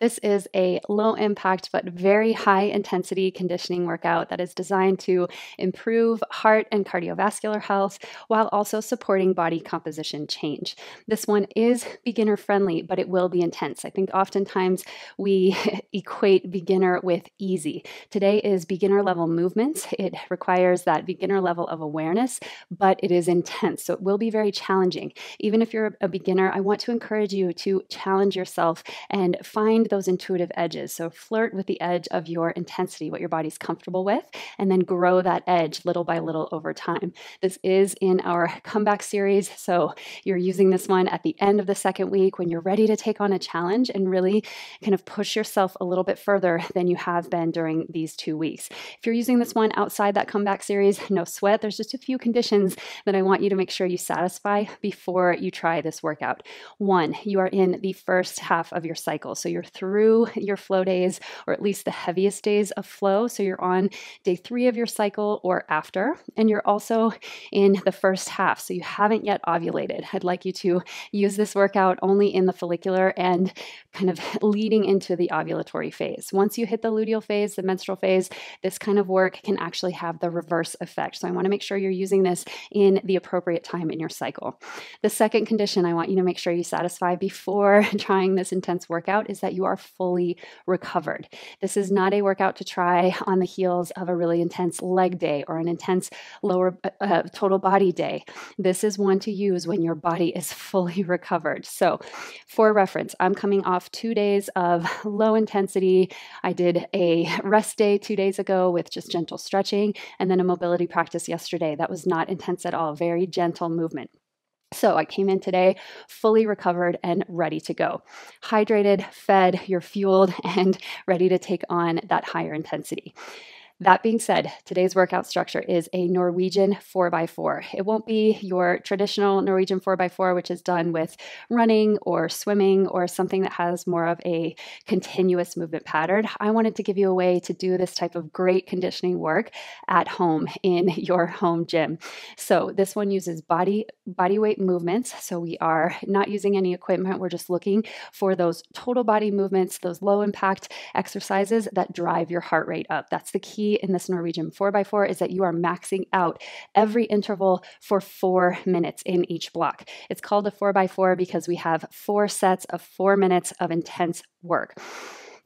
This is a low impact but very high intensity conditioning workout that is designed to improve heart and cardiovascular health while also supporting body composition change. This one is beginner friendly, but it will be intense. I think oftentimes we equate beginner with easy. Today is beginner level movements. It requires that beginner level of awareness, but it is intense. So it will be very challenging. Even if you're a beginner, I want to encourage you to challenge yourself and find those intuitive edges. So flirt with the edge of your intensity, what your body's comfortable with, and then grow that edge little by little over time. This is in our comeback series. So you're using this one at the end of the second week when you're ready to take on a challenge and really kind of push yourself a little bit further than you have been during these 2 weeks. If you're using this one outside that comeback series, no sweat. There's just a few conditions that I want you to make sure you satisfy before you try this workout. One, you are in the first half of your cycle. So you're through your flow days, or at least the heaviest days of flow. So you're on day 3 of your cycle or after, and you're also in the first half. So you haven't yet ovulated. I'd like you to use this workout only in the follicular and kind of leading into the ovulatory phase. Once you hit the luteal phase, the menstrual phase, this kind of work can actually have the reverse effect. So I want to make sure you're using this in the appropriate time in your cycle. The second condition I want you to make sure you satisfy before trying this intense workout is that you are fully recovered. This is not a workout to try on the heels of a really intense leg day or an intense lower total body day. This is one to use when your body is fully recovered. So for reference, I'm coming off 2 days of low intensity. I did a rest day 2 days ago with just gentle stretching, and then a mobility practice yesterday that was not intense at all, very gentle movement. So I came in today fully recovered and ready to go. Hydrated, fed, you're fueled, and ready to take on that higher intensity. That being said, today's workout structure is a Norwegian 4x4. It won't be your traditional Norwegian 4x4, which is done with running or swimming or something that has more of a continuous movement pattern. I wanted to give you a way to do this type of great conditioning work at home in your home gym. So this one uses body weight movements. So we are not using any equipment. We're just looking for those total body movements, those low impact exercises that drive your heart rate up. That's the key in this Norwegian 4x4, is that you are maxing out every interval for 4 minutes in each block. It's called a 4x4 because we have 4 sets of 4 minutes of intense work.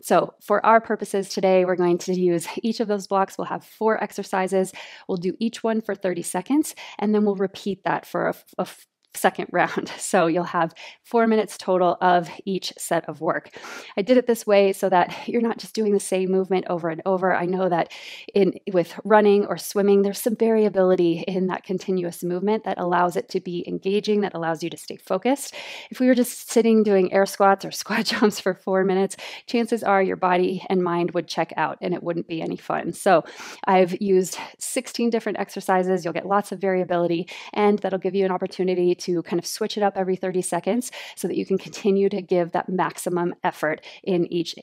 So for our purposes today, we're going to use each of those blocks. We'll have 4 exercises. We'll do each one for 30 seconds, and then we'll repeat that for a second round. So you'll have 4 minutes total of each set of work. I did it this way so that you're not just doing the same movement over and over. I know that with running or swimming, there's some variability in that continuous movement that allows it to be engaging, that allows you to stay focused. If we were just sitting doing air squats or squat jumps for 4 minutes, chances are your body and mind would check out and it wouldn't be any fun. So I've used 16 different exercises. You'll get lots of variability, and that'll give you an opportunity to kind of switch it up every 30 seconds so that you can continue to give that maximum effort in each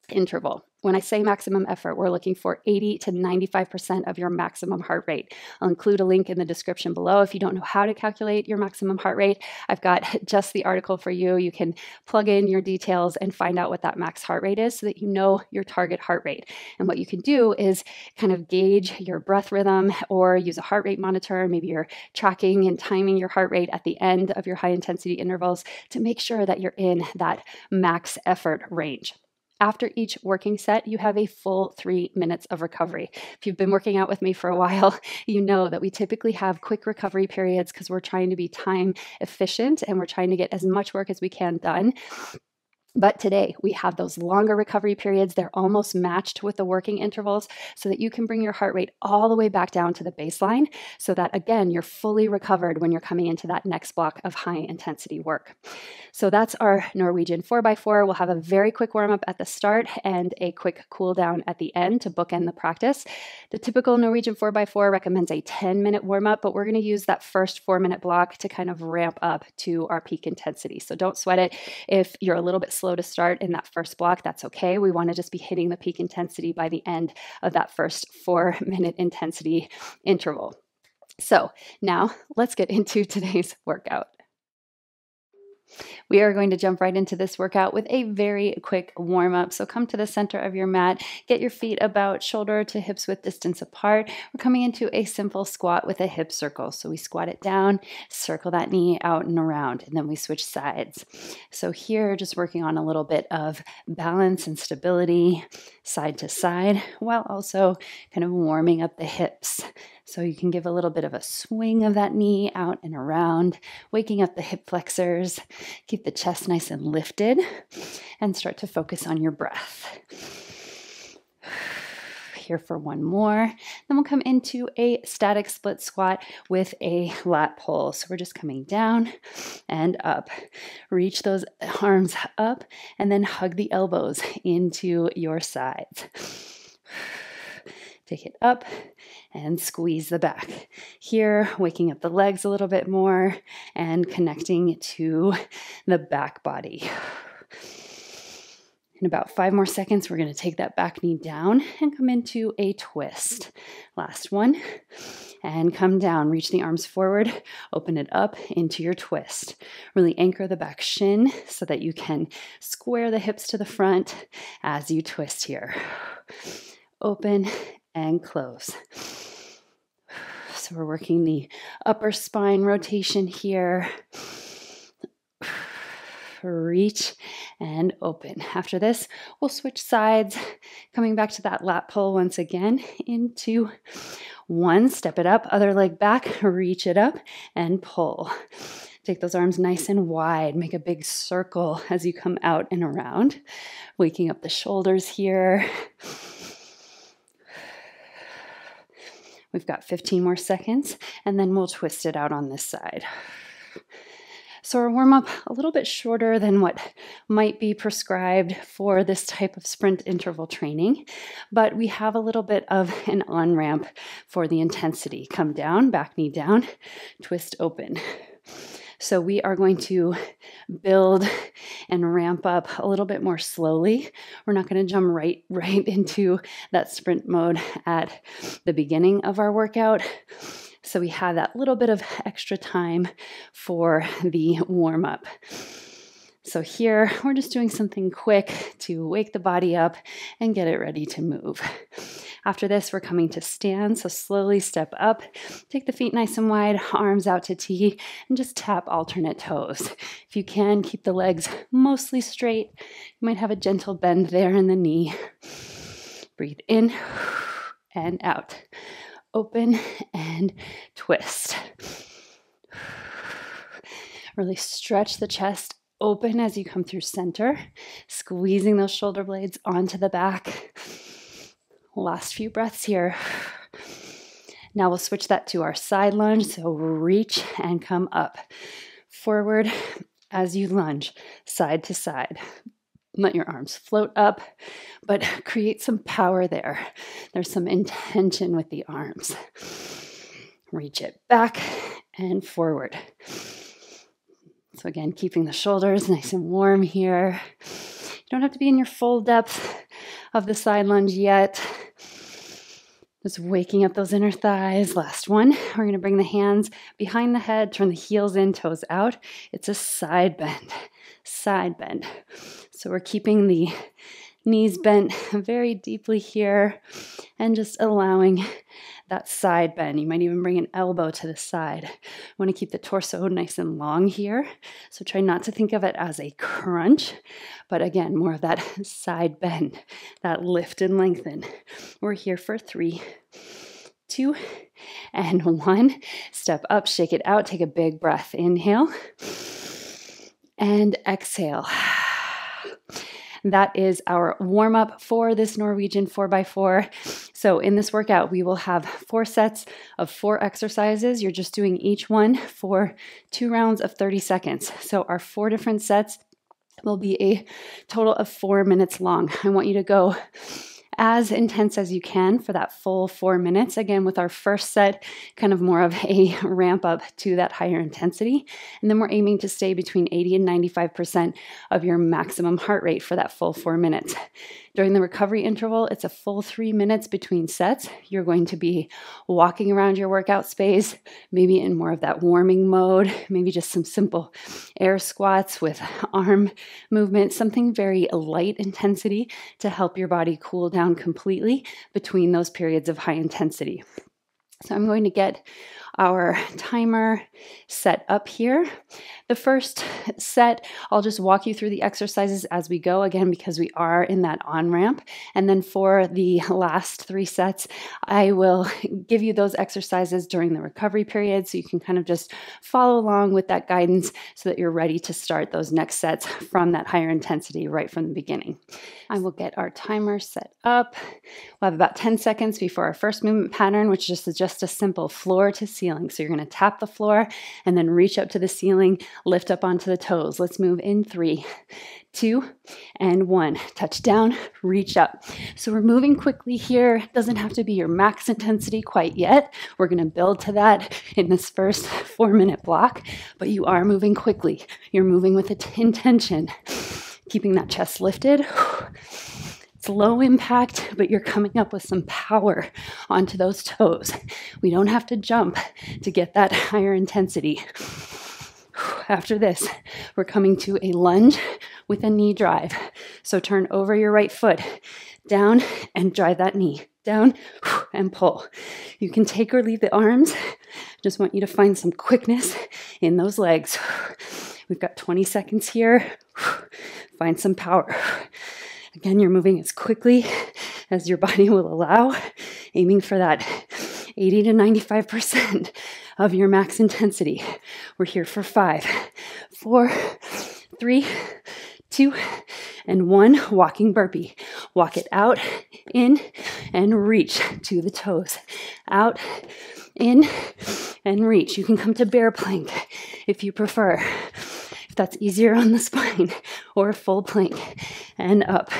interval. When I say maximum effort, we're looking for 80 to 95% of your maximum heart rate. I'll include a link in the description below. If you don't know how to calculate your maximum heart rate, I've got just the article for you. You can plug in your details and find out what that max heart rate is so that you know your target heart rate. And what you can do is kind of gauge your breath rhythm or use a heart rate monitor. Maybe you're tracking and timing your heart rate at the end of your high intensity intervals to make sure that you're in that max effort range. After each working set, you have a full 3 minutes of recovery. If you've been working out with me for a while, you know that we typically have quick recovery periods because we're trying to be time efficient and we're trying to get as much work as we can done. But today we have those longer recovery periods. They're almost matched with the working intervals so that you can bring your heart rate all the way back down to the baseline so that, again, you're fully recovered when you're coming into that next block of high intensity work. So that's our Norwegian 4x4. We'll have a very quick warm up at the start and a quick cool down at the end to bookend the practice. The typical Norwegian 4x4 recommends a 10-minute warm up, but we're going to use that first 4-minute block to kind of ramp up to our peak intensity. So don't sweat it. If you're a little bit slow to start in that first block, that's okay. We want to just be hitting the peak intensity by the end of that first 4-minute intensity interval. So now let's get into today's workout. We are going to jump right into this workout with a very quick warm up. So come to the center of your mat, get your feet about shoulder to hips width distance apart. We're coming into a simple squat with a hip circle. So we squat it down, circle that knee out and around, and then we switch sides. So here, just working on a little bit of balance and stability side to side, while also kind of warming up the hips. So you can give a little bit of a swing of that knee out and around, waking up the hip flexors. Keep the chest nice and lifted and start to focus on your breath. Here for one more. Then we'll come into a static split squat with a lat pull. So we're just coming down and up. Reach those arms up and then hug the elbows into your sides. Take it up and squeeze the back. Here, waking up the legs a little bit more and connecting to the back body. In about 5 more seconds, we're going to take that back knee down and come into a twist. Last one. And come down, reach the arms forward, open it up into your twist. Really anchor the back shin so that you can square the hips to the front as you twist here. Open and close. So we're working the upper spine rotation here. Reach and open. After this, we'll switch sides, coming back to that lat pull once again into one, step it up, other leg back, reach it up and pull. Take those arms nice and wide, make a big circle as you come out and around, waking up the shoulders here. We've got 15 more seconds, and then we'll twist it out on this side. So our warm-up a little bit shorter than what might be prescribed for this type of sprint interval training, but we have a little bit of an on-ramp for the intensity. Come down, back knee down, twist open. So we are going to build and ramp up a little bit more slowly. We're not going to jump right into that sprint mode at the beginning of our workout. So we have that little bit of extra time for the warm-up. So here, we're just doing something quick to wake the body up and get it ready to move. After this, we're coming to stand, so slowly step up, take the feet nice and wide, arms out to T, and just tap alternate toes. If you can, keep the legs mostly straight. You might have a gentle bend there in the knee. Breathe in and out. Open and twist. Really stretch the chest open as you come through center, squeezing those shoulder blades onto the back. Last few breaths here. Now we'll switch that to our side lunge. So reach and come up. Forward as you lunge, side to side. Let your arms float up, but create some power there. There's some intention with the arms. Reach it back and forward. So again, keeping the shoulders nice and warm here. You don't have to be in your full depth of the side lunge yet. Just waking up those inner thighs. Last one. We're going to bring the hands behind the head, turn the heels in, toes out. It's a side bend. Side bend. So we're keeping the knees bent very deeply here and just allowing that side bend. You might even bring an elbow to the side. You want to keep the torso nice and long here. So try not to think of it as a crunch, but again, more of that side bend, that lift and lengthen. We're here for 3, 2, and 1. Step up, shake it out, take a big breath. Inhale and exhale. That is our warm-up for this Norwegian 4x4. So in this workout, we will have 4 sets of 4 exercises. You're just doing each one for 2 rounds of 30 seconds. So our 4 different sets will be a total of 4 minutes long. I want you to go as intense as you can for that full 4 minutes. Again, with our first set, kind of more of a ramp up to that higher intensity. And then we're aiming to stay between 80 and 95% of your maximum heart rate for that full 4 minutes. During the recovery interval, it's a full 3 minutes between sets. You're going to be walking around your workout space, maybe in more of that warming mode, maybe just some simple air squats with arm movement, something very light intensity to help your body cool down completely between those periods of high intensity. So I'm going to get our timer set up here. The first set, I'll just walk you through the exercises as we go, again, because we are in that on-ramp. And then for the last 3 sets, I will give you those exercises during the recovery period so you can kind of just follow along with that guidance so that you're ready to start those next sets from that higher intensity right from the beginning. I will get our timer set up. We'll have about 10 seconds before our first movement pattern, which is just a simple floor to ceiling. So you're going to tap the floor and then reach up to the ceiling, lift up onto the toes. Let's move in 3, 2, and 1. Touch down, reach up. So we're moving quickly here. It doesn't have to be your max intensity quite yet. We're going to build to that in this first 4-minute block, but you are moving quickly. You're moving with intention, keeping that chest lifted. It's low impact, but you're coming up with some power onto those toes. We don't have to jump to get that higher intensity. After this, we're coming to a lunge with a knee drive. So turn over your right foot, down and drive that knee. Down and pull. You can take or leave the arms. Just want you to find some quickness in those legs. We've got 20 seconds here. Find some power. Again, you're moving as quickly as your body will allow, aiming for that 80 to 95% of your max intensity. We're here for 5, 4, 3, 2, and 1. Walking burpee. Walk it out, in, and reach to the toes. Out, in, and reach. You can come to bear plank if you prefer. That's easier on the spine, or full plank and up.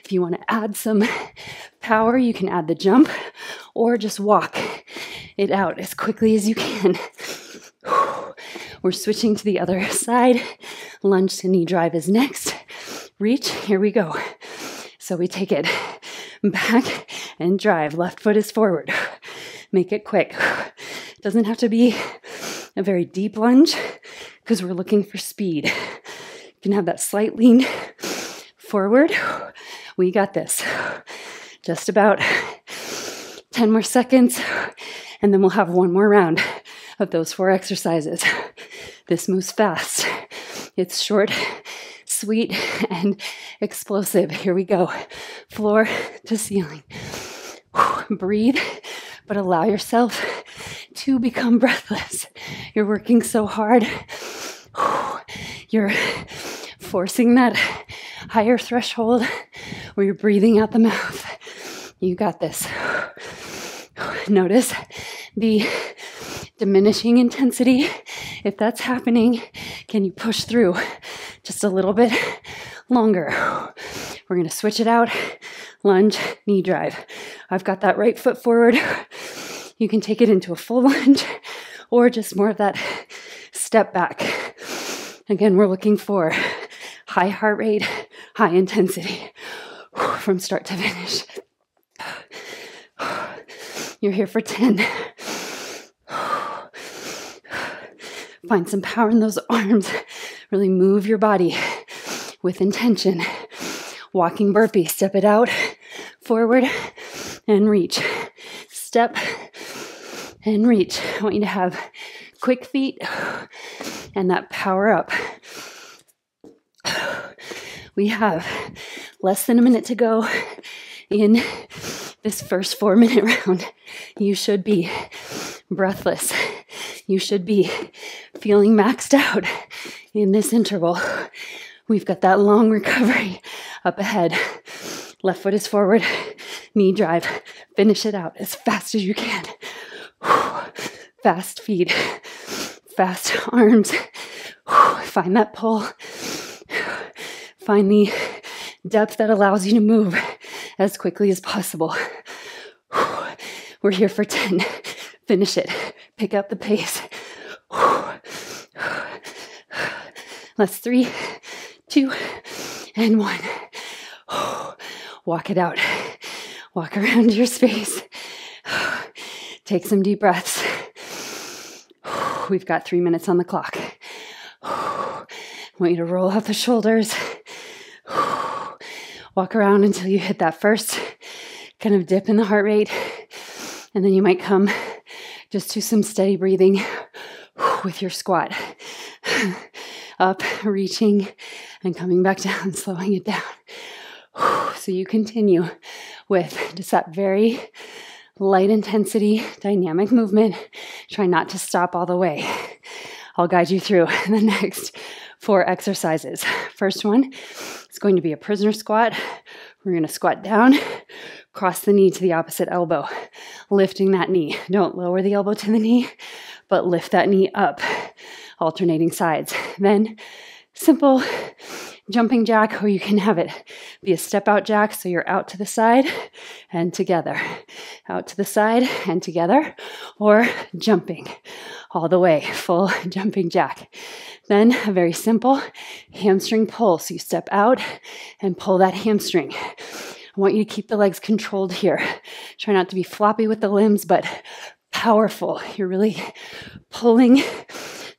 If you want to add some power, you can add the jump or just walk it out as quickly as you can. We're switching to the other side. Lunge to knee drive is next. Reach, here we go. So we take it back and drive. Left foot is forward. Make it quick. Doesn't have to be a very deep lunge, because we're looking for speed. You can have that slight lean forward. We got this. Just about 10 more seconds, and then we'll have one more round of those 4 exercises. This moves fast. It's short, sweet, and explosive. Here we go. Floor to ceiling. Breathe, but allow yourself to become breathless. You're working so hard. You're forcing that higher threshold where you're breathing out the mouth. You got this. Notice the diminishing intensity. If that's happening, can you push through just a little bit longer? We're going to switch it out. Lunge, knee drive. I've got that right foot forward. You can take it into a full lunge or just more of that step back. Again, we're looking for high heart rate, high intensity from start to finish. You're here for 10. Find some power in those arms. Really move your body with intention. Walking burpee, step it out, forward, and reach. Step and reach. I want you to have quick feet and that power up. We have less than a minute to go in this first 4-minute round. You should be breathless. You should be feeling maxed out in this interval. We've got that long recovery up ahead. Left foot is forward, knee drive. Finish it out as fast as you can. Fast feet, fast arms. Find that pull. Find the depth that allows you to move as quickly as possible. We're here for 10. Finish it. Pick up the pace. Last 3, 2, and 1. Walk it out. Walk around your space. Take some deep breaths. We've got 3 minutes on the clock. I want you to roll out the shoulders. Walk around until you hit that first kind of dip in the heart rate. And then you might come just to some steady breathing with your squat. Up, reaching, and coming back down, slowing it down. So you continue with just that very light intensity, dynamic movement. Try not to stop all the way. I'll guide you through the next 4 exercises. First one is going to be a prisoner squat. We're going to squat down, cross the knee to the opposite elbow, lifting that knee. Don't lower the elbow to the knee, but lift that knee up, alternating sides. Then simple jumping jack, or you can have it be a step out jack, so you're out to the side and together, out to the side and together, or jumping all the way, full jumping jack. Then a very simple hamstring pull, so you step out and pull that hamstring. I want you to keep the legs controlled here. Try not to be floppy with the limbs, but powerful. You're really pulling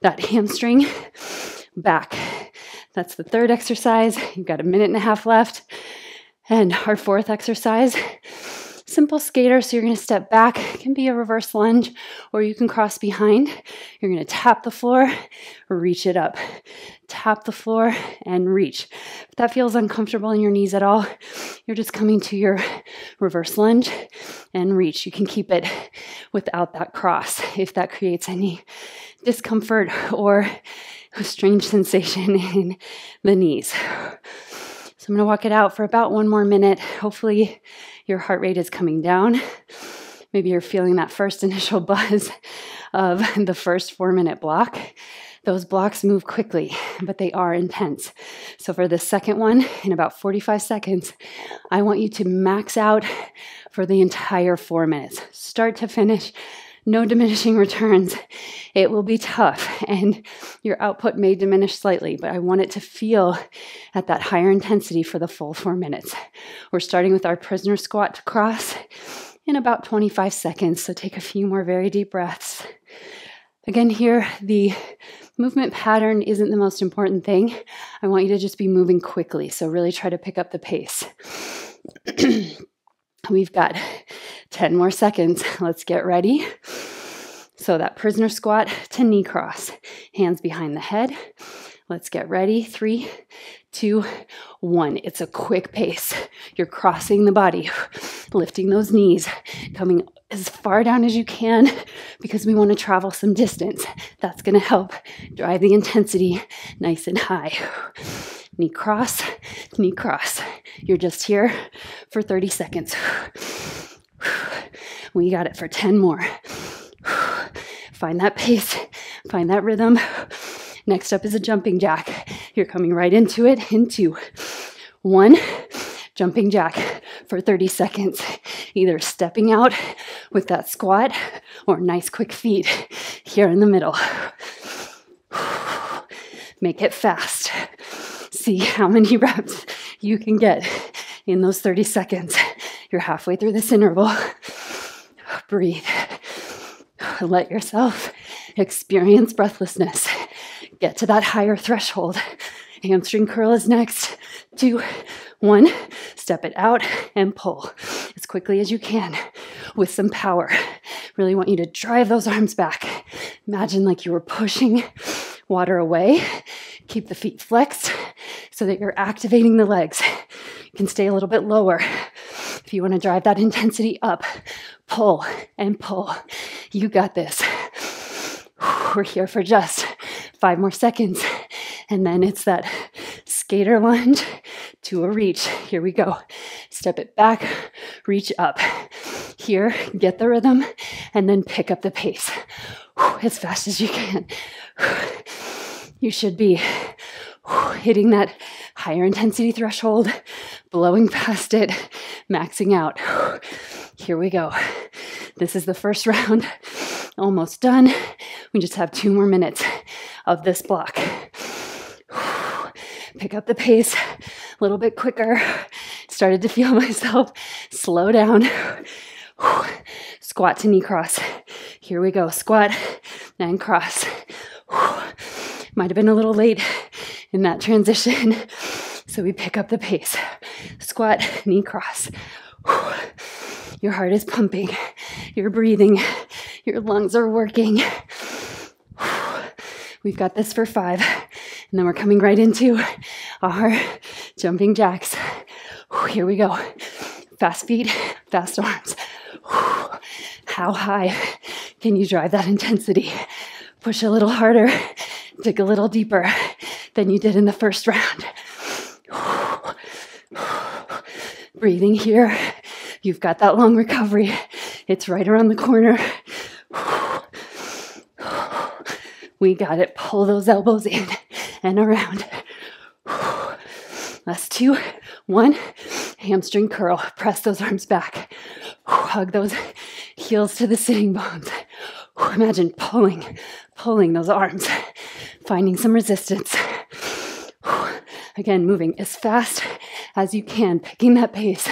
that hamstring back. That's the third exercise. You've got 1.5 minutes left. And our fourth exercise, simple skater. So you're going to step back. It can be a reverse lunge, or you can cross behind. You're going to tap the floor, reach it up. Tap the floor and reach. If that feels uncomfortable in your knees at all, you're just coming to your reverse lunge and reach. You can keep it without that cross if that creates any discomfort or a strange sensation in the knees. So I'm going to walk it out for about 1 more minute. Hopefully your heart rate is coming down. Maybe you're feeling that first initial buzz of the first 4-minute block. Those blocks move quickly, but they are intense. So for the second one, in about 45 seconds, I want you to max out for the entire 4 minutes. Start to finish, no diminishing returns. It will be tough, and your output may diminish slightly, but I want it to feel at that higher intensity for the full 4 minutes. We're starting with our prisoner squat to cross in about 25 seconds, so take a few more very deep breaths. Again, here, the movement pattern isn't the most important thing. I want you to just be moving quickly, so really try to pick up the pace. We've got 10 more seconds. Let's get ready. So that prisoner squat to knee cross, hands behind the head. Let's get ready. 3, 2, 1. It's a quick pace. You're crossing the body, lifting those knees, coming as far down as you can because we want to travel some distance. That's going to help drive the intensity nice and high. Knee cross, knee cross. You're just here for 30 seconds. We got it for 10 more. Find that pace, find that rhythm. Next up is a jumping jack. You're coming right into it in 2, 1. Jumping jack for 30 seconds. Either stepping out with that squat or nice quick feet here in the middle. Make it fast. See how many reps you can get in those 30 seconds. You're halfway through this interval. Breathe. Let yourself experience breathlessness. Get to that higher threshold. Hamstring curl is next. 2, 1. Step it out and pull as quickly as you can with some power. Really want you to drive those arms back. Imagine like you were pushing water away. Keep the feet flexed so that you're activating the legs. You can stay a little bit lower. If you want to drive that intensity up, pull and pull. You got this. We're here for just 5 more seconds. And then it's that skater lunge to a reach. Here we go. Step it back, reach up. Here, get the rhythm, and then pick up the pace as fast as you can. You should be hitting that higher intensity threshold, blowing past it, maxing out. Here we go. This is the first round, almost done. We just have 2 more minutes of this block. Pick up the pace a little bit quicker. Started to feel myself slow down. Squat to knee cross. Here we go. Squat and cross. Might have been a little late in that transition, so we pick up the pace. Squat, knee cross. Your heart is pumping. You're breathing. Your lungs are working. We've got this for 5, and then we're coming right into our jumping jacks. Here we go. Fast feet, fast arms. How high can you drive that intensity? Push a little harder, dig a little deeper than you did in the first round. Breathing here. You've got that long recovery. It's right around the corner. We got it. Pull those elbows in and around. Last 2, 1. Hamstring curl. Press those arms back. Hug those heels to the sitting bones. Imagine pulling those arms, finding some resistance. Again, moving as fast as you can, picking that pace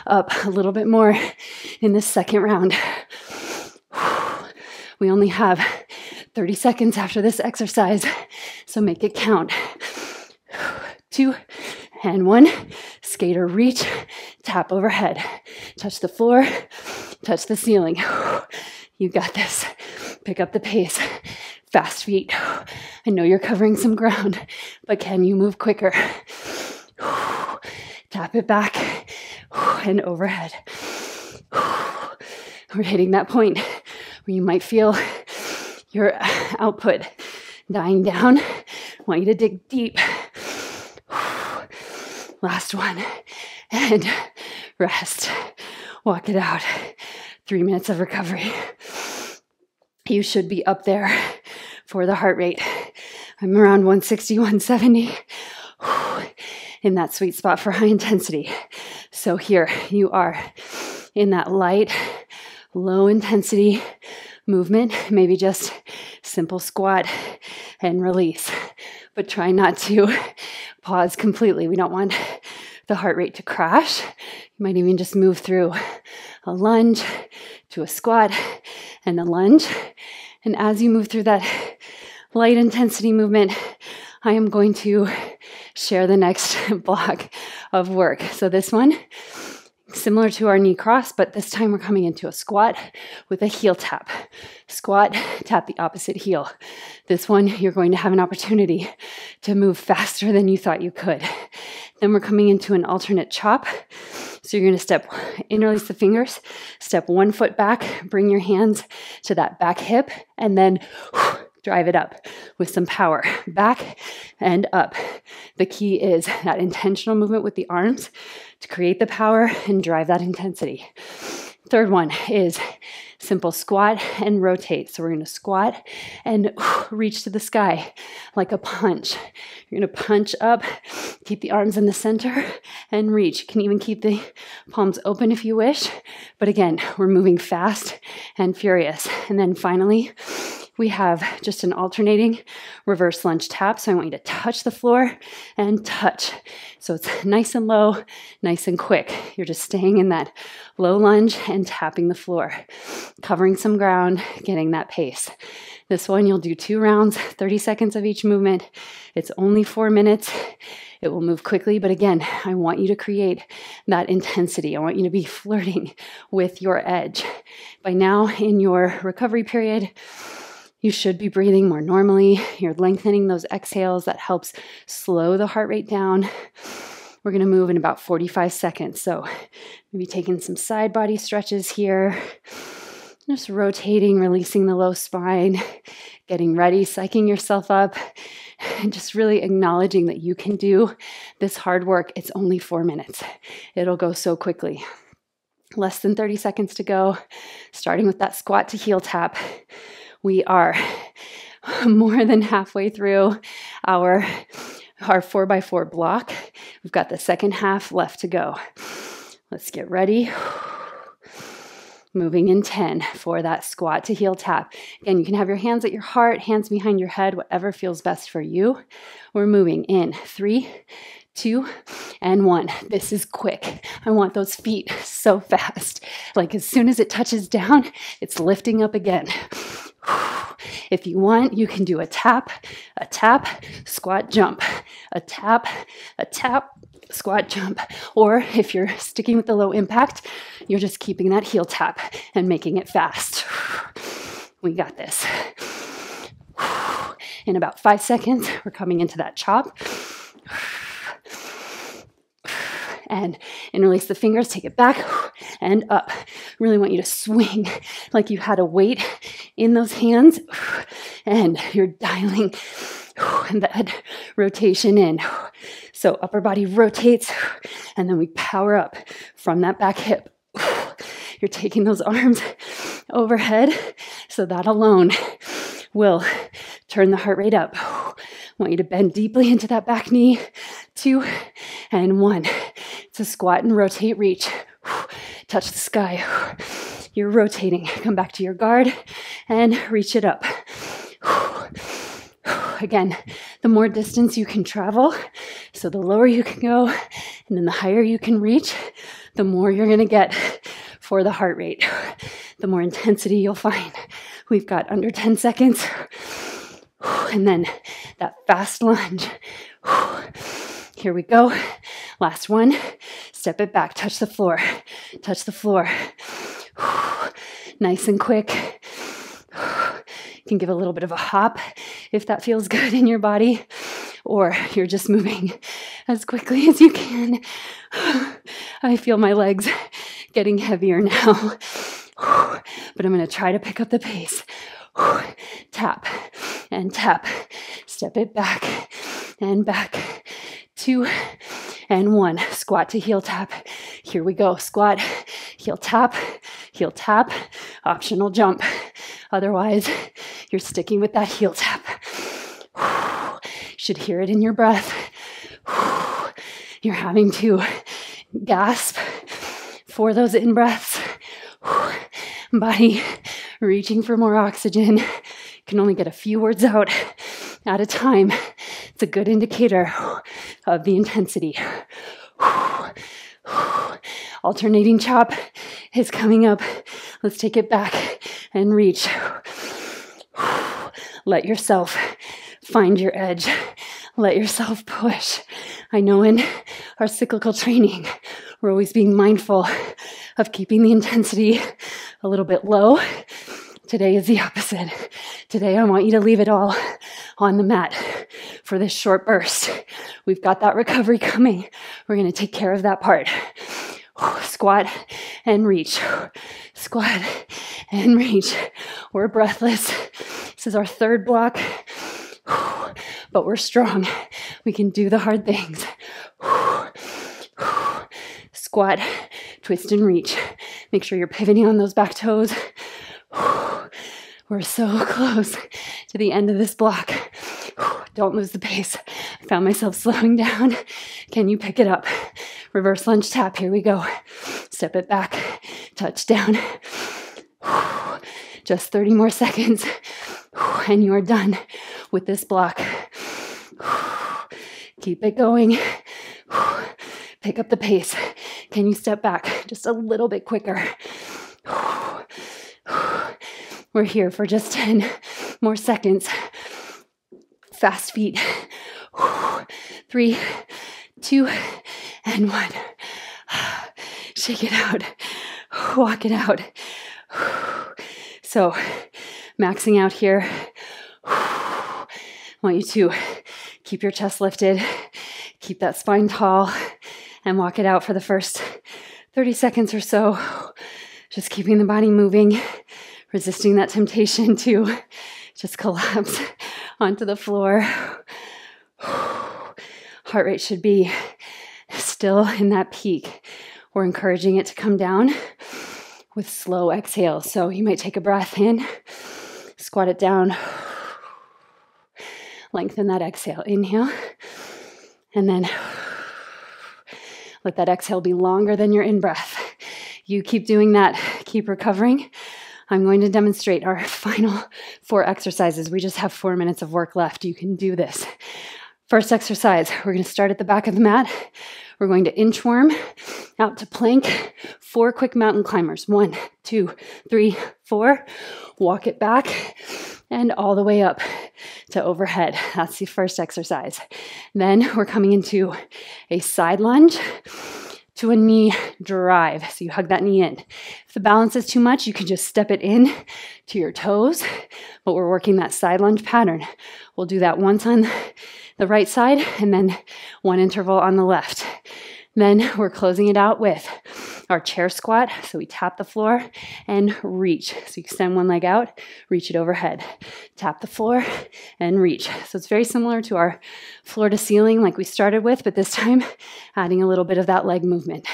up a little bit more in this second round. We only have 30 seconds after this exercise, so make it count. 2 and 1. Skater reach, tap overhead. Touch the floor, touch the ceiling. You got this. Pick up the pace. Fast feet. I know you're covering some ground, but can you move quicker? Tap it back and overhead. We're hitting that point where you might feel your output dying down. I want you to dig deep. Last one. And rest. Walk it out. 3 minutes of recovery. You should be up there for the heart rate. I'm around 160, 170 in that sweet spot for high intensity. So here you are in that light, low intensity movement, maybe just simple squat and release, but try not to pause completely. We don't want the heart rate to crash. You might even just move through a lunge to a squat and a lunge. And as you move through that light intensity movement, I am going to share the next block of work. So this one, similar to our knee cross, but this time we're coming into a squat with a heel tap. Squat, tap the opposite heel. This one, you're going to have an opportunity to move faster than you thought you could. Then we're coming into an alternate chop. So you're going to interlace the fingers, step 1 foot back, bring your hands to that back hip, and then drive it up with some power, back and up. The key is that intentional movement with the arms to create the power and drive that intensity. Third one is simple squat and rotate. So we're going to squat and reach to the sky like a punch. You're going to punch up, keep the arms in the center and reach. You can even keep the palms open if you wish. But again, we're moving fast and furious. And then finally, we have just an alternating reverse lunge tap. So I want you to touch the floor and touch. So it's nice and low, nice and quick. You're just staying in that low lunge and tapping the floor, covering some ground, getting that pace. This one, you'll do 2 rounds, 30 seconds of each movement. It's only 4 minutes. It will move quickly, but again, I want you to create that intensity. I want you to be flirting with your edge. By now, in your recovery period, you should be breathing more normally. You're lengthening those exhales. That helps slow the heart rate down. We're going to move in about 45 seconds. So maybe taking some side body stretches here. Just rotating, releasing the low spine, getting ready, psyching yourself up, and just really acknowledging that you can do this hard work. It's only 4 minutes. It'll go so quickly. Less than 30 seconds to go. Starting with that squat to heel tap. We are more than halfway through our our 4x4 block. We've got the second half left to go. Let's get ready. Moving in 10 for that squat to heel tap. Again, you can have your hands at your heart, hands behind your head, whatever feels best for you. We're moving in 3, 2, and 1. This is quick. I want those feet so fast. Like as soon as it touches down, it's lifting up again. If you want, you can do a tap, squat, jump, a tap, squat, jump. Or if you're sticking with the low impact, you're just keeping that heel tap and making it fast. We got this. In about 5 seconds, we're coming into that chop. And interlace the fingers, take it back and up. Really want you to swing like you had a weight in those hands and you're dialing that rotation in. So upper body rotates and then we power up from that back hip. You're taking those arms overhead, so that alone will turn the heart rate up. I want you to bend deeply into that back knee. 2 and 1. It's a squat and rotate, reach. Touch the sky. You're rotating. Come back to your guard and reach it up. Again, the more distance you can travel, so the lower you can go, and then the higher you can reach, the more you're going to get for the heart rate, the more intensity you'll find. We've got under 10 seconds. And then that fast lunge. Here we go. Last one. Step it back. Touch the floor. Touch the floor. Nice and quick. You can give a little bit of a hop if that feels good in your body, or you're just moving as quickly as you can. I feel my legs getting heavier now, but I'm going to try to pick up the pace. Tap and tap. Step it back and back. 2 and 1. Squat to heel tap. Here we go. Squat, heel tap, optional jump. Otherwise, you're sticking with that heel tap. Should hear it in your breath. You're having to gasp for those in-breaths. Body reaching for more oxygen. You can only get a few words out at a time. It's a good indicator of the intensity. Alternating chop is coming up. Let's take it back and reach. Let yourself find your edge. Let yourself push. I know in our cyclical training, we're always being mindful of keeping the intensity a little bit low. Today is the opposite. Today, I want you to leave it all on the mat for this short burst. We've got that recovery coming. We're going to take care of that part. Squat and reach. Squat and reach. We're breathless. This is our third block, but we're strong. We can do the hard things. Squat, twist and reach. Make sure you're pivoting on those back toes. We're so close to the end of this block. Don't lose the pace. I found myself slowing down. Can you pick it up? Reverse lunge tap. Here we go. Step it back. Touch down. Just 30 more seconds. And you are done with this block. Keep it going. Pick up the pace. Can you step back just a little bit quicker? We're here for just 10 more seconds. Fast feet. 3, 2, and 1. Shake it out. Walk it out. So, maxing out here. I want you to keep your chest lifted, keep that spine tall, and walk it out for the first 30 seconds or so. Just keeping the body moving, resisting that temptation to just collapse onto the floor. Heart rate should be still in that peak. We're encouraging it to come down with slow exhales. So you might take a breath in, squat it down, lengthen that exhale. Inhale, And then let that exhale be longer than your in-breath. You keep doing that. Keep recovering. I'm going to demonstrate our final 4 exercises. We just have 4 minutes of work left. You can do this. First exercise, we're going to start at the back of the mat. We're going to inchworm out to plank. 4 quick mountain climbers. 1, 2, 3, 4. Walk it back and all the way up to overhead. That's the first exercise. Then we're coming into a side lunge to a knee drive. So you hug that knee in. If the balance is too much, you can just step it in to your toes, but we're working that side lunge pattern. We'll do that once on the right side and then 1 interval on the left. Then we're closing it out with our chair squat. So we tap the floor and reach. So you extend one leg out, reach it overhead. Tap the floor and reach. So it's very similar to our floor to ceiling like we started with, but this time adding a little bit of that leg movement.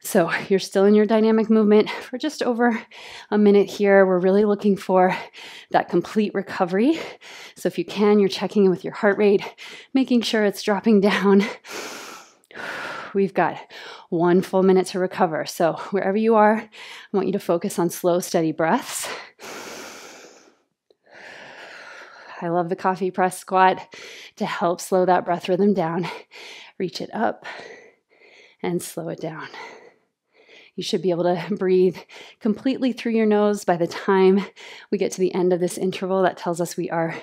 So you're still in your dynamic movement for just over a minute here. We're really looking for that complete recovery. So if you can, you're checking in with your heart rate, making sure it's dropping down. We've got 1 full minute to recover. So wherever you are, I want you to focus on slow, steady breaths. I love the coffee press squat to help slow that breath rhythm down. Reach it up and slow it down. You should be able to breathe completely through your nose by the time we get to the end of this interval. That tells us we are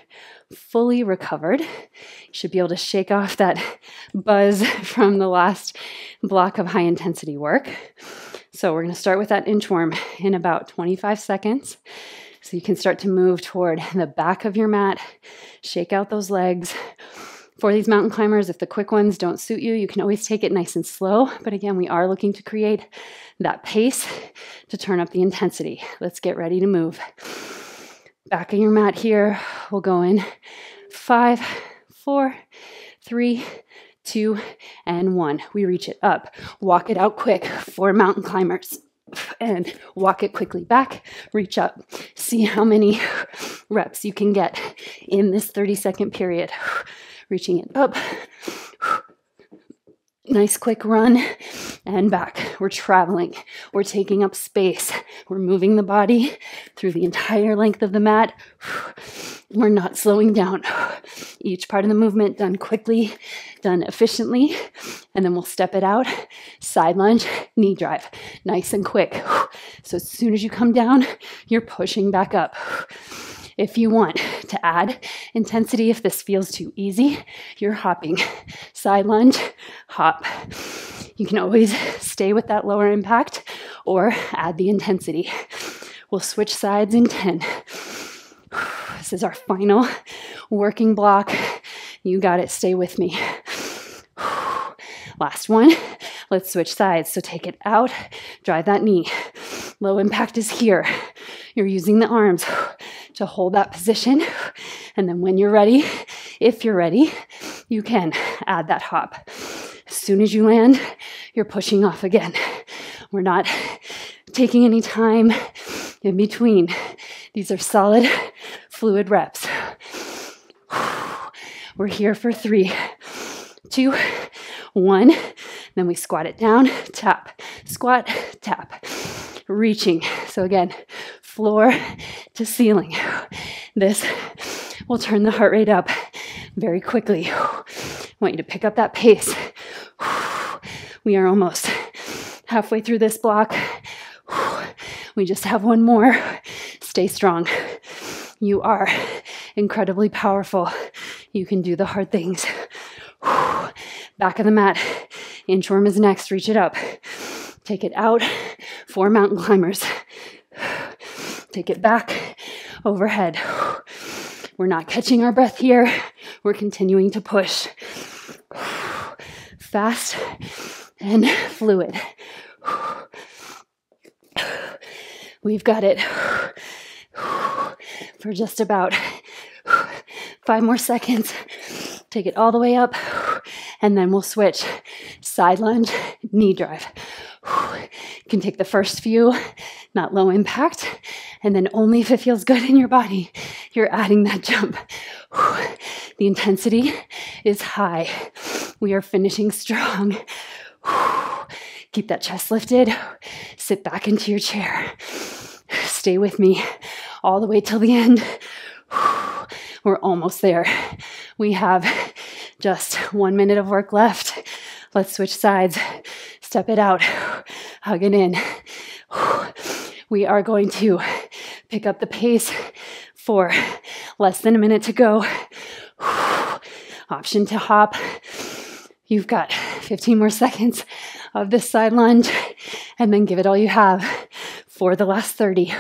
fully recovered. You should be able to shake off that buzz from the last block of high intensity work. So we're going to start with that inchworm in about 25 seconds. So you can start to move toward the back of your mat, shake out those legs. For these mountain climbers, if the quick ones don't suit you, you can always take it nice and slow. But again, we are looking to create that pace to turn up the intensity. Let's get ready to move. Back of your mat here. We'll go in 5, 4, 3, 2, and 1. We reach it up. Walk it out quick for mountain climbers. And walk it quickly back, reach up. See how many reps you can get in this 30-second period. Reaching it up. Nice quick run and back. We're traveling. We're taking up space. We're moving the body through the entire length of the mat. We're not slowing down. Each part of the movement done quickly, done efficiently, and then we'll step it out. Side lunge, knee drive. Nice and quick. So as soon as you come down, you're pushing back up. If you want to add intensity, if this feels too easy, you're hopping. Side lunge, hop. You can always stay with that lower impact or add the intensity. We'll switch sides in 10. This is our final working block. You got it. Stay with me. Last one. Let's switch sides. So take it out. Drive that knee. Low impact is here. You're using the arms to hold that position. And then when you're ready, if you're ready, you can add that hop. As soon as you land, you're pushing off again. We're not taking any time in between. These are solid, fluid reps. We're here for 3, 2, 1. Then we squat it down, tap, squat, tap. Reaching. So again, floor to ceiling. This will turn the heart rate up very quickly. I want you to pick up that pace. We are almost halfway through this block. We just have 1 more. Stay strong. You are incredibly powerful. You can do the hard things. Back of the mat. Inchworm is next. Reach it up. Take it out. 4 mountain climbers. Take it back. Overhead. We're not catching our breath here. We're continuing to push. Fast and fluid. We've got it for just about 5 more seconds. Take it all the way up, and then we'll switch. Side lunge, knee drive. You can take the first few, not low impact, and then only if it feels good in your body, you're adding that jump. The intensity is high. We are finishing strong. Keep that chest lifted. Sit back into your chair. Stay with me all the way till the end. We're almost there. We have just 1 minute of work left. Let's switch sides. Step it out. Hug it in. We are going to pick up the pace for less than a minute to go. Option to hop. You've got 15 more seconds of this side lunge, and then give it all you have for the last 30.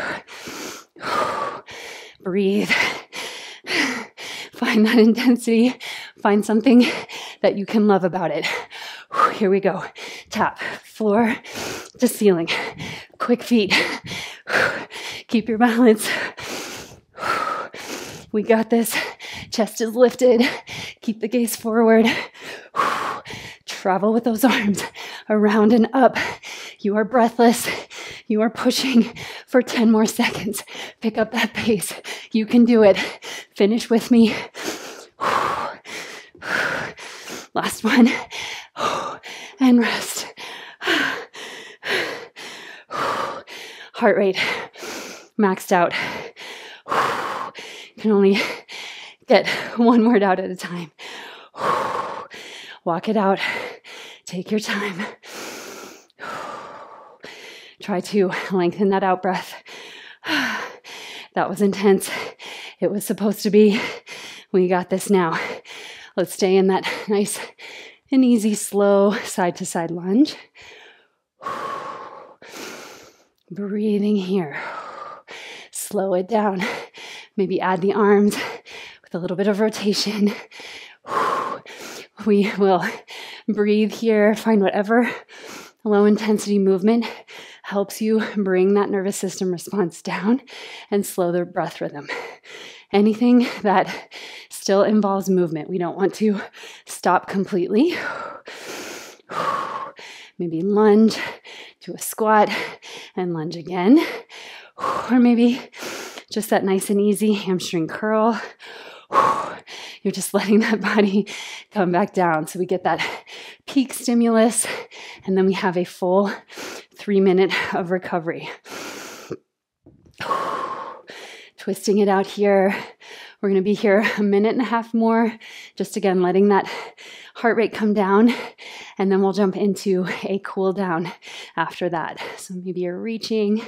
Breathe. Find that intensity. Find something that you can love about it. Here we go. Tap floor to ceiling. Quick feet. Keep your balance. We got this. Chest is lifted. Keep the gaze forward. Travel with those arms around and up. You are breathless. You are pushing for 10 more seconds. Pick up that pace. You can do it. Finish with me. Last one. And rest. Heart rate maxed out. You can only get one word out at a time. Walk it out. Take your time. Try to lengthen that out breath. That was intense. It was supposed to be. We got this now. Let's stay in that nice and easy, slow side to side lunge. Breathing here. Slow it down. Maybe add the arms with a little bit of rotation. We will breathe here. Find whatever low intensity movement helps you bring that nervous system response down and slow the breath rhythm. Anything that still involves movement, we don't want to stop completely. Maybe lunge to a squat and lunge again. Or maybe just that nice and easy hamstring curl. You're just letting that body come back down. So we get that peak stimulus, and then we have a full 3 minute of recovery. Twisting it out here. We're going to be here 1.5 minutes more. Just again, letting that heart rate come down, and then we'll jump into a cool down after that. So maybe you're reaching.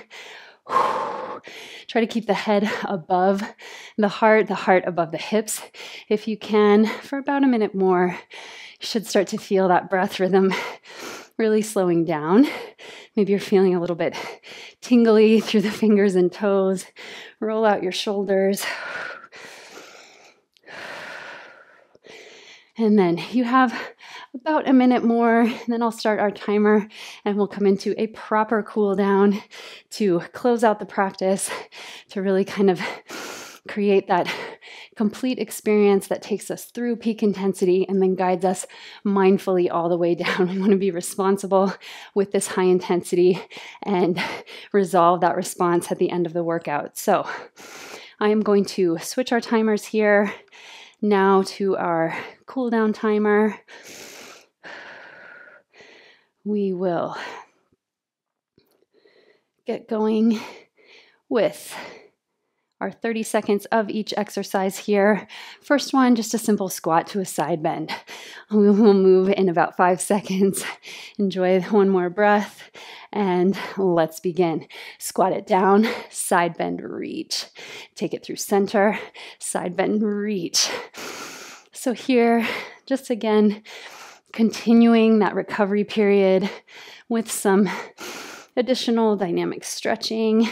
Try to keep the head above the heart above the hips if you can for about 1 minute more. You should start to feel that breath rhythm really slowing down. Maybe you're feeling a little bit tingly through the fingers and toes. Roll out your shoulders. And then you have about 1 minute more, and then I'll start our timer and we'll come into a proper cool down to close out the practice, to really kind of create that complete experience that takes us through peak intensity and then guides us mindfully all the way down. We want to be responsible with this high intensity and resolve that response at the end of the workout. So I am going to switch our timers here now to our cool down timer. We will get going with our 30 seconds of each exercise here. First one, just a simple squat to a side bend. We will move in about 5 seconds. Enjoy one more breath, and let's begin. Squat it down, side bend, reach. Take it through center, side bend, reach. So here, just again, continuing that recovery period with some additional dynamic stretching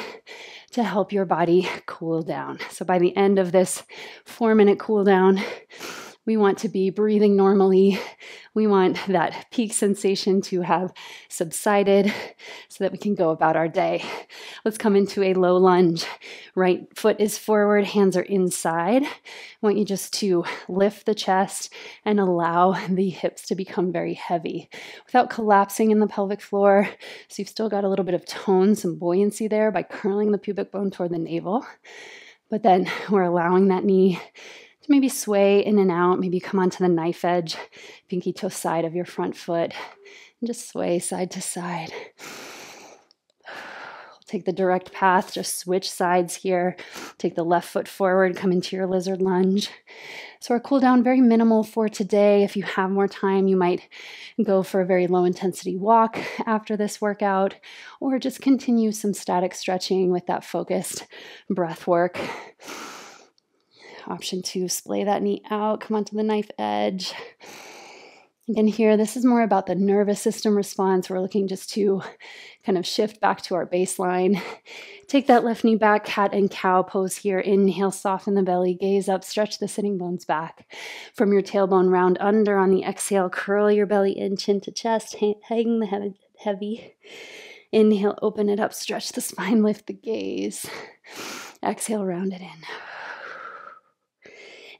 to help your body cool down. So by the end of this 4 minute cool down, we want to be breathing normally. We want that peak sensation to have subsided so that we can go about our day. Let's come into a low lunge. Right foot is forward, hands are inside. I want you just to lift the chest and allow the hips to become very heavy without collapsing in the pelvic floor. So you've still got a little bit of tone, some buoyancy there by curling the pubic bone toward the navel. But then we're allowing that knee to maybe sway in and out, maybe come onto the knife edge, pinky toe side of your front foot, and just sway side to side. Take the direct path, just switch sides here. Take the left foot forward, come into your lizard lunge. So our cool down, very minimal for today. If you have more time, you might go for a very low intensity walk after this workout, or just continue some static stretching with that focused breath work. Option 2, splay that knee out, come onto the knife edge. Again, here, this is more about the nervous system response. We're looking just to kind of shift back to our baseline. Take that left knee back, cat and cow pose here. Inhale, soften the belly, gaze up, stretch the sitting bones back. From your tailbone, round under on the exhale, curl your belly in, chin to chest, hang the head heavy. Inhale, open it up, stretch the spine, lift the gaze. Exhale, round it in.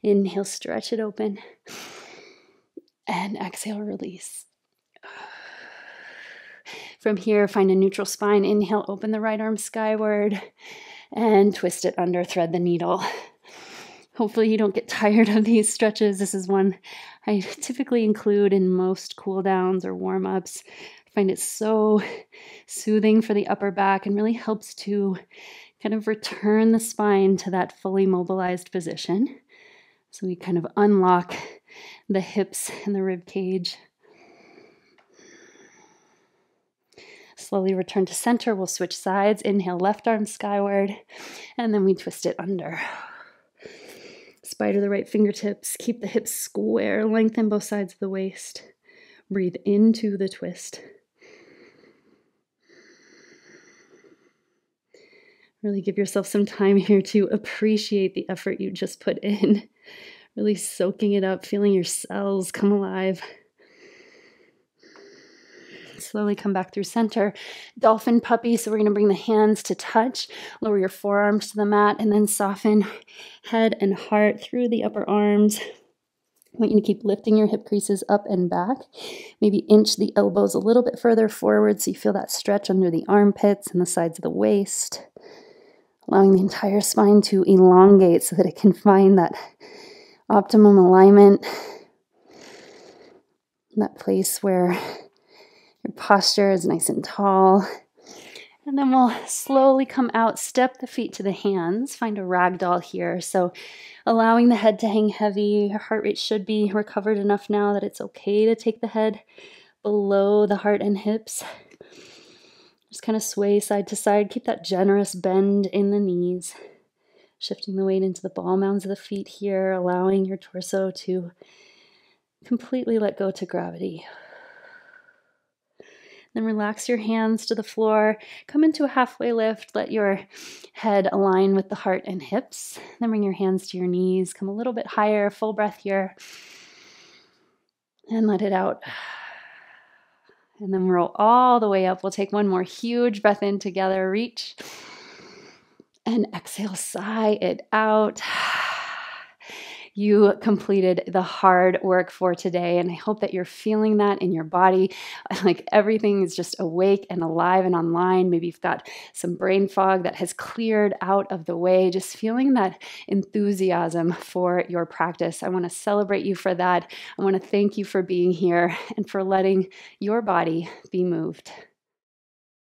Inhale, stretch it open. And exhale, release. From here, find a neutral spine. Inhale, open the right arm skyward and twist it under, thread the needle. Hopefully you don't get tired of these stretches. This is one I typically include in most cool downs or warm-ups. I find it so soothing for the upper back and really helps to kind of return the spine to that fully mobilized position. So we kind of unlock the hips and the rib cage. Slowly return to center. We'll switch sides. Inhale, left arm skyward, and then we twist it under. Spider the right fingertips. Keep the hips square. Lengthen both sides of the waist. Breathe into the twist. Really give yourself some time here to appreciate the effort you just put in. Really soaking it up, feeling your cells come alive. Slowly come back through center. Dolphin puppy. So we're going to bring the hands to touch. Lower your forearms to the mat and then soften head and heart through the upper arms. I want you to keep lifting your hip creases up and back. Maybe inch the elbows a little bit further forward so you feel that stretch under the armpits and the sides of the waist. Allowing the entire spine to elongate so that it can find that optimum alignment, that place where your posture is nice and tall. And then we'll slowly come out, step the feet to the hands, find a ragdoll here. So allowing the head to hang heavy, your heart rate should be recovered enough now that it's okay to take the head below the heart and hips. Just kind of sway side to side, keep that generous bend in the knees. Shifting the weight into the ball mounds of the feet here, allowing your torso to completely let go to gravity. Then relax your hands to the floor. Come into a halfway lift. Let your head align with the heart and hips. Then bring your hands to your knees. Come a little bit higher. Full breath here. And let it out. And then roll all the way up. We'll take one more huge breath in together. Reach. And exhale, sigh it out. You completed the hard work for today, and I hope that you're feeling that in your body. Like everything is just awake and alive and online. Maybe you've got some brain fog that has cleared out of the way, just feeling that enthusiasm for your practice. I want to celebrate you for that. I want to thank you for being here and for letting your body be moved.